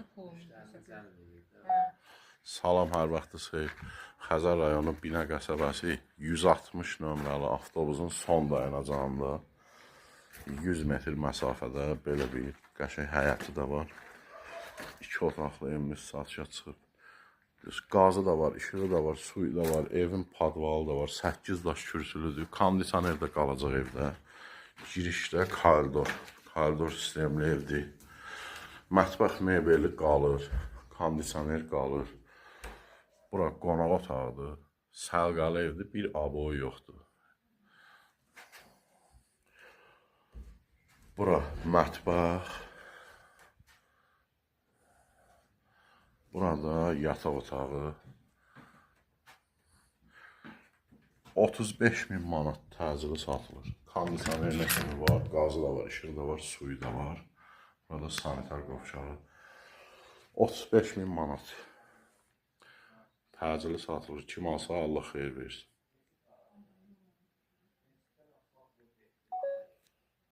Artıq pulunu. Salam, hər vaxtınız xeyir. Xəzər rayonu Binə qəsəbəsi 160 nömrəli avtobusun son dayanacağında 100 metr məsafədə belə bir qəşəng həyəti də var. 2 otaqlı evimiz satışa çıxıb. Qazı da var, işığı da var, suyu da var, evin padvalı da var, 8 daş kürsülüdür, kondisioner də qalacaq evdə. Girişdə koridor sistemli evdir. Mətbəx mebeli qalır, kondisioner qalır. Bura qonaq otağıdır, səlqəli evdir, bir aboy yoxdur. Bura mətbəx. Burada yataq otağı. 35 min manat təcili satılır. Kondisioner nəsimi var, qazı da var, işığı da var, suyu da var. Burada sanitar qovşağı. 35 min manat təcili satılır. Kim alsa Allah xeyir versin.